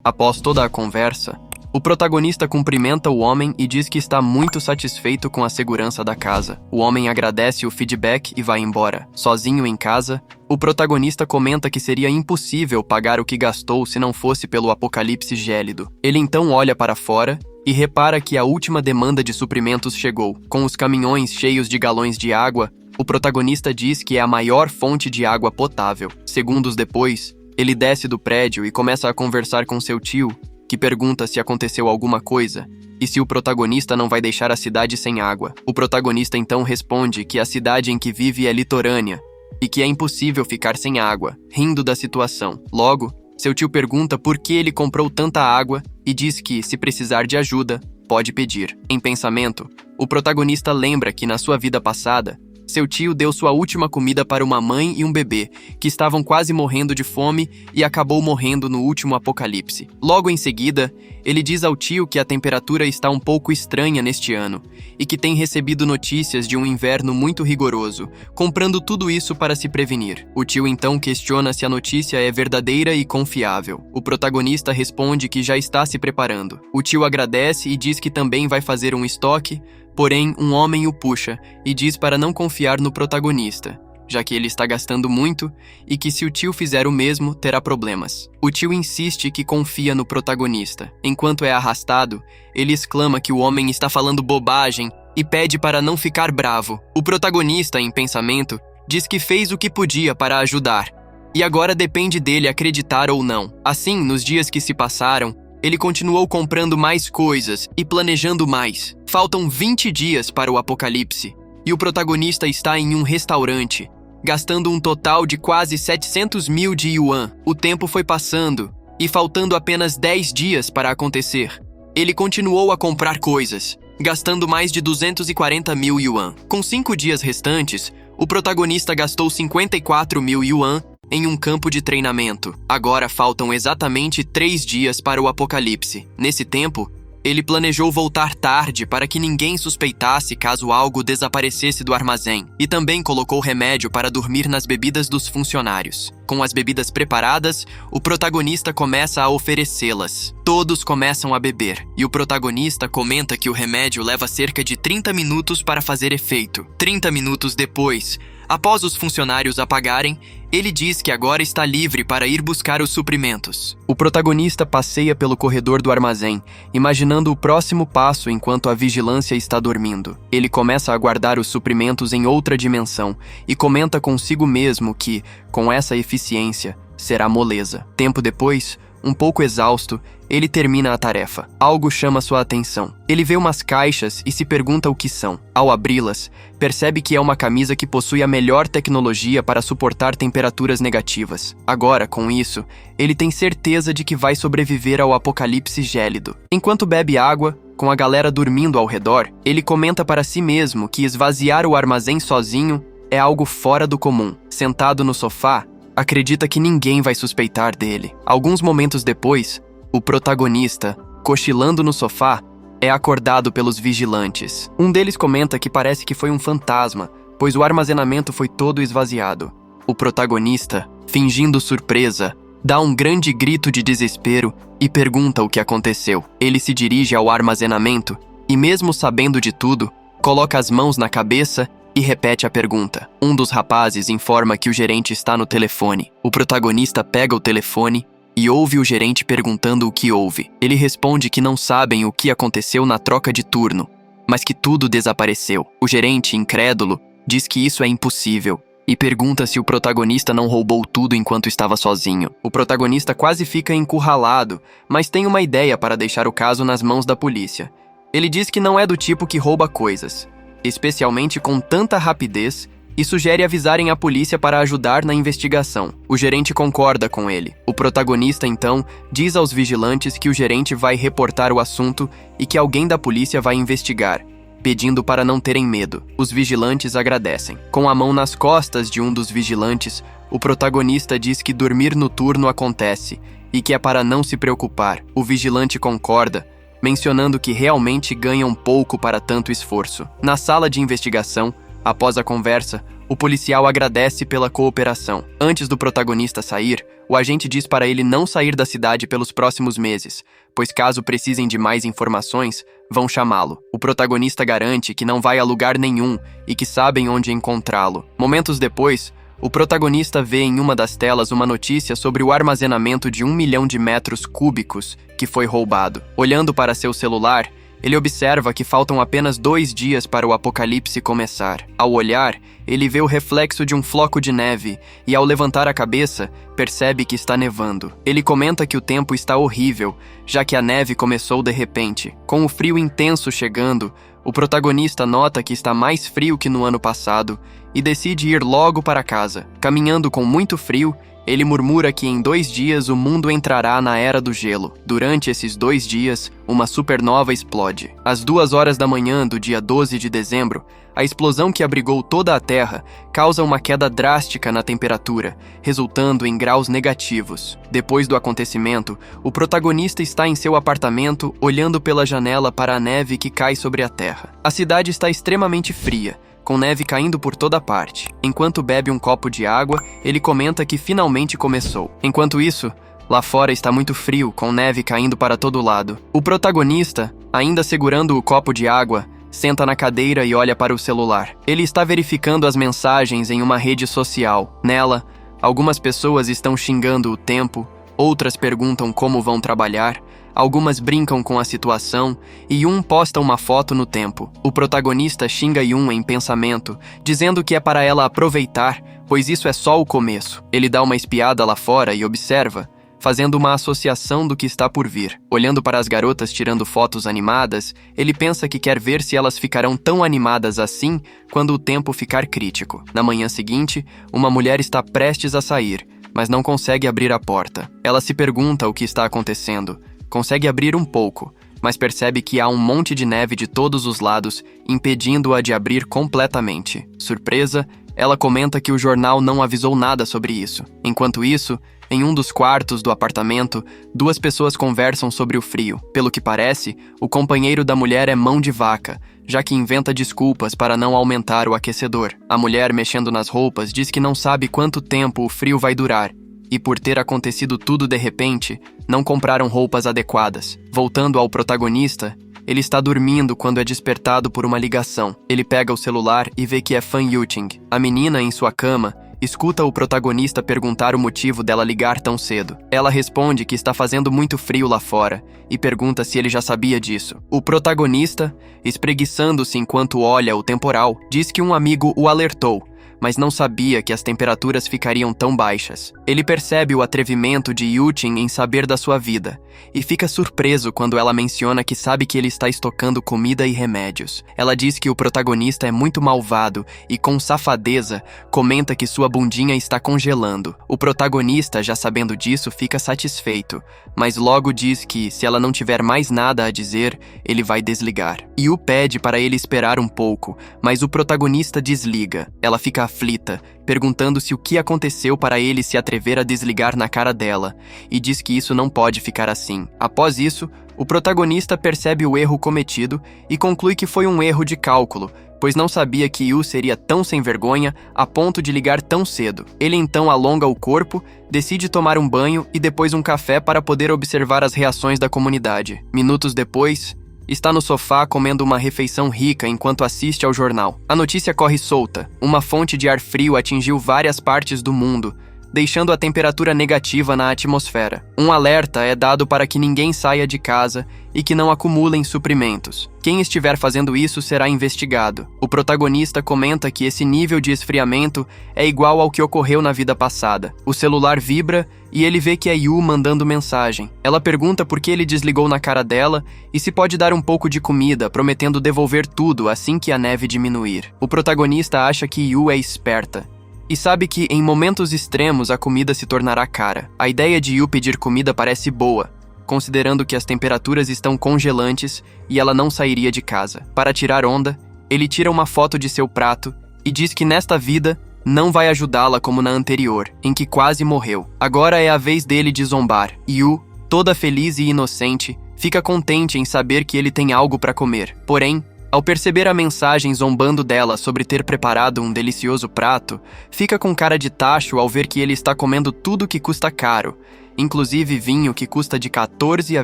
Após toda a conversa, o protagonista cumprimenta o homem e diz que está muito satisfeito com a segurança da casa. O homem agradece o feedback e vai embora. Sozinho em casa, o protagonista comenta que seria impossível pagar o que gastou se não fosse pelo apocalipse gélido. Ele então olha para fora e repara que a última demanda de suprimentos chegou. Com os caminhões cheios de galões de água, o protagonista diz que é a maior fonte de água potável. Segundos depois, ele desce do prédio e começa a conversar com seu tio, que pergunta se aconteceu alguma coisa e se o protagonista não vai deixar a cidade sem água. O protagonista então responde que a cidade em que vive é litorânea e que é impossível ficar sem água, rindo da situação. Logo, seu tio pergunta por que ele comprou tanta água e diz que, se precisar de ajuda, pode pedir. Em pensamento, o protagonista lembra que, na sua vida passada, seu tio deu sua última comida para uma mãe e um bebê, que estavam quase morrendo de fome e acabou morrendo no último apocalipse. Logo em seguida, ele diz ao tio que a temperatura está um pouco estranha neste ano e que tem recebido notícias de um inverno muito rigoroso, comprando tudo isso para se prevenir. O tio então questiona se a notícia é verdadeira e confiável. O protagonista responde que já está se preparando. O tio agradece e diz que também vai fazer um estoque. Porém, um homem o puxa e diz para não confiar no protagonista, já que ele está gastando muito e que se o tio fizer o mesmo, terá problemas. O tio insiste que confia no protagonista. Enquanto é arrastado, ele exclama que o homem está falando bobagem e pede para não ficar bravo. O protagonista, em pensamento, diz que fez o que podia para ajudar, e agora depende dele acreditar ou não. Assim, nos dias que se passaram, ele continuou comprando mais coisas e planejando mais. Faltam 20 dias para o apocalipse e o protagonista está em um restaurante, gastando um total de quase 700 mil de yuan. O tempo foi passando e faltando apenas 10 dias para acontecer. Ele continuou a comprar coisas, gastando mais de 240 mil yuan. Com 5 dias restantes, o protagonista gastou 54 mil yuan em um campo de treinamento. Agora faltam exatamente 3 dias para o apocalipse. Nesse tempo, ele planejou voltar tarde para que ninguém suspeitasse caso algo desaparecesse do armazém. E também colocou remédio para dormir nas bebidas dos funcionários. Com as bebidas preparadas, o protagonista começa a oferecê-las. Todos começam a beber, e o protagonista comenta que o remédio leva cerca de 30 minutos para fazer efeito. 30 minutos depois, após os funcionários apagarem, ele diz que agora está livre para ir buscar os suprimentos. O protagonista passeia pelo corredor do armazém, imaginando o próximo passo enquanto a vigilância está dormindo. Ele começa a guardar os suprimentos em outra dimensão e comenta consigo mesmo que, com essa eficiência, será moleza. Tempo depois, um pouco exausto, ele termina a tarefa. Algo chama sua atenção. Ele vê umas caixas e se pergunta o que são. Ao abri-las, percebe que é uma camisa que possui a melhor tecnologia para suportar temperaturas negativas. Agora, com isso, ele tem certeza de que vai sobreviver ao apocalipse gélido. Enquanto bebe água, com a galera dormindo ao redor, ele comenta para si mesmo que esvaziar o armazém sozinho é algo fora do comum. Sentado no sofá, acredita que ninguém vai suspeitar dele. Alguns momentos depois, o protagonista, cochilando no sofá, é acordado pelos vigilantes. Um deles comenta que parece que foi um fantasma, pois o armazenamento foi todo esvaziado. O protagonista, fingindo surpresa, dá um grande grito de desespero e pergunta o que aconteceu. Ele se dirige ao armazenamento e, mesmo sabendo de tudo, coloca as mãos na cabeça e repete a pergunta. Um dos rapazes informa que o gerente está no telefone. O protagonista pega o telefone e ouve o gerente perguntando o que houve. Ele responde que não sabem o que aconteceu na troca de turno, mas que tudo desapareceu. O gerente, incrédulo, diz que isso é impossível e pergunta se o protagonista não roubou tudo enquanto estava sozinho. O protagonista quase fica encurralado, mas tem uma ideia para deixar o caso nas mãos da polícia. Ele diz que não é do tipo que rouba coisas, especialmente com tanta rapidez, e sugere avisarem a polícia para ajudar na investigação. O gerente concorda com ele. O protagonista, então, diz aos vigilantes que o gerente vai reportar o assunto e que alguém da polícia vai investigar, pedindo para não terem medo. Os vigilantes agradecem. Com a mão nas costas de um dos vigilantes, o protagonista diz que dormir no turno acontece e que é para não se preocupar. O vigilante concorda, mencionando que realmente ganham pouco para tanto esforço. Na sala de investigação, após a conversa, o policial agradece pela cooperação. Antes do protagonista sair, O agente diz para ele não sair da cidade pelos próximos meses, pois caso precisem de mais informações, vão chamá-lo. O protagonista garante que não vai a lugar nenhum e que sabem onde encontrá-lo. Momentos depois, o protagonista vê em uma das telas uma notícia sobre o armazenamento de 1 milhão de metros cúbicos que foi roubado. Olhando para seu celular, ele observa que faltam apenas 2 dias para o apocalipse começar. Ao olhar, ele vê o reflexo de um floco de neve e, ao levantar a cabeça, percebe que está nevando. Ele comenta que o tempo está horrível, já que a neve começou de repente. Com o frio intenso chegando, o protagonista nota que está mais frio que no ano passado e decide ir logo para casa. Caminhando com muito frio, ele murmura que em 2 dias o mundo entrará na Era do Gelo. Durante esses 2 dias, uma supernova explode. Às 2 horas da manhã do dia 12 de dezembro, a explosão que abrigou toda a Terra causa uma queda drástica na temperatura, resultando em graus negativos. Depois do acontecimento, o protagonista está em seu apartamento olhando pela janela para a neve que cai sobre a Terra. A cidade está extremamente fria, com neve caindo por toda parte. Enquanto bebe um copo de água, ele comenta que finalmente começou. Enquanto isso, lá fora está muito frio, com neve caindo para todo lado. O protagonista, ainda segurando o copo de água, senta na cadeira e olha para o celular. Ele está verificando as mensagens em uma rede social. Nela, algumas pessoas estão xingando o tempo, outras perguntam como vão trabalhar, algumas brincam com a situação e um posta uma foto no tempo. O protagonista xinga Yun em pensamento, dizendo que é para ela aproveitar, pois isso é só o começo. Ele dá uma espiada lá fora e observa, fazendo uma associação do que está por vir. Olhando para as garotas tirando fotos animadas, ele pensa que quer ver se elas ficarão tão animadas assim quando o tempo ficar crítico. Na manhã seguinte, uma mulher está prestes a sair, mas não consegue abrir a porta. Ela se pergunta o que está acontecendo. Consegue abrir um pouco, mas percebe que há um monte de neve de todos os lados, impedindo-a de abrir completamente. Surpresa, ela comenta que o jornal não avisou nada sobre isso. Enquanto isso, em um dos quartos do apartamento, 2 pessoas conversam sobre o frio. Pelo que parece, o companheiro da mulher é mão de vaca, já que inventa desculpas para não aumentar o aquecedor. A mulher, mexendo nas roupas, diz que não sabe quanto tempo o frio vai durar, e por ter acontecido tudo de repente, não compraram roupas adequadas. Voltando ao protagonista, ele está dormindo quando é despertado por uma ligação. Ele pega o celular e vê que é Fan Yuting. A menina, em sua cama, escuta o protagonista perguntar o motivo dela ligar tão cedo. Ela responde que está fazendo muito frio lá fora e pergunta se ele já sabia disso. O protagonista, espreguiçando-se enquanto olha o temporal, diz que um amigo o alertou, mas não sabia que as temperaturas ficariam tão baixas. Ele percebe o atrevimento de Yuting em saber da sua vida, e fica surpreso quando ela menciona que sabe que ele está estocando comida e remédios. Ela diz que o protagonista é muito malvado e, com safadeza, comenta que sua bundinha está congelando. O protagonista, já sabendo disso, fica satisfeito, mas logo diz que, se ela não tiver mais nada a dizer, ele vai desligar. Yu pede para ele esperar um pouco, mas o protagonista desliga. Ela fica aflita, perguntando se o que aconteceu para ele se atrever a desligar na cara dela, e diz que isso não pode ficar assim. Após isso, o protagonista percebe o erro cometido e conclui que foi um erro de cálculo, pois não sabia que Yu seria tão sem vergonha a ponto de ligar tão cedo. Ele então alonga o corpo, decide tomar um banho e depois um café para poder observar as reações da comunidade. Minutos depois, está no sofá comendo uma refeição rica enquanto assiste ao jornal. A notícia corre solta. Uma fonte de ar frio atingiu várias partes do mundo, deixando a temperatura negativa na atmosfera. Um alerta é dado para que ninguém saia de casa e que não acumulem suprimentos. Quem estiver fazendo isso será investigado. O protagonista comenta que esse nível de esfriamento é igual ao que ocorreu na vida passada. O celular vibra e ele vê que é Yu mandando mensagem. Ela pergunta por que ele desligou na cara dela e se pode dar um pouco de comida, prometendo devolver tudo assim que a neve diminuir. O protagonista acha que Yu é esperta e sabe que, em momentos extremos, a comida se tornará cara. A ideia de Yu pedir comida parece boa, considerando que as temperaturas estão congelantes e ela não sairia de casa. Para tirar onda, ele tira uma foto de seu prato e diz que nesta vida não vai ajudá-la como na anterior, em que quase morreu. Agora é a vez dele de zombar. Yu, toda feliz e inocente, fica contente em saber que ele tem algo para comer. Porém, Ao perceber a mensagem zombando dela sobre ter preparado um delicioso prato, fica com cara de tacho ao ver que ele está comendo tudo que custa caro, inclusive vinho que custa de 14 a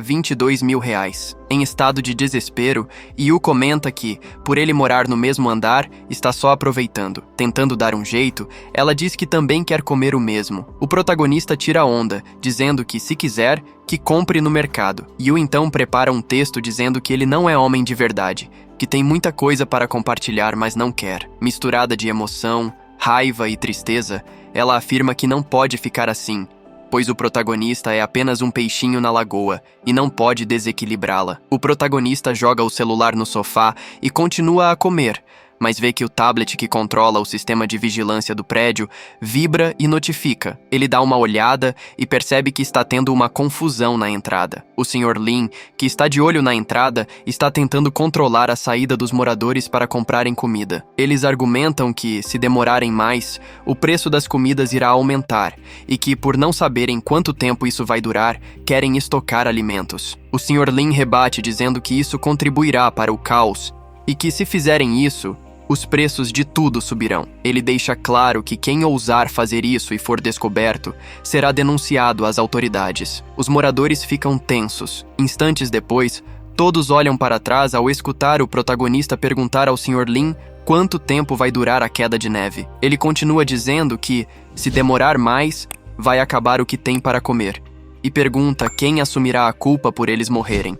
22 mil reais. Em estado de desespero, Yu comenta que, por ele morar no mesmo andar, está só aproveitando. Tentando dar um jeito, ela diz que também quer comer o mesmo. O protagonista tira onda, dizendo que, se quiser, que compre no mercado. Yu então prepara um texto dizendo que ele não é homem de verdade, que tem muita coisa para compartilhar, mas não quer. Misturada de emoção, raiva e tristeza, ela afirma que não pode ficar assim, pois o protagonista é apenas um peixinho na lagoa e não pode desequilibrá-la. O protagonista joga o celular no sofá e continua a comer, mas vê que o tablet que controla o sistema de vigilância do prédio vibra e notifica. Ele dá uma olhada e percebe que está tendo uma confusão na entrada. O Sr. Lin, que está de olho na entrada, está tentando controlar a saída dos moradores para comprarem comida. Eles argumentam que, se demorarem mais, o preço das comidas irá aumentar e que, por não saberem quanto tempo isso vai durar, querem estocar alimentos. O Sr. Lin rebate dizendo que isso contribuirá para o caos e que, se fizerem isso, os preços de tudo subirão. Ele deixa claro que quem ousar fazer isso e for descoberto será denunciado às autoridades. Os moradores ficam tensos. Instantes depois, todos olham para trás ao escutar o protagonista perguntar ao Sr. Lin quanto tempo vai durar a queda de neve. Ele continua dizendo que, se demorar mais, vai acabar o que tem para comer, e pergunta quem assumirá a culpa por eles morrerem.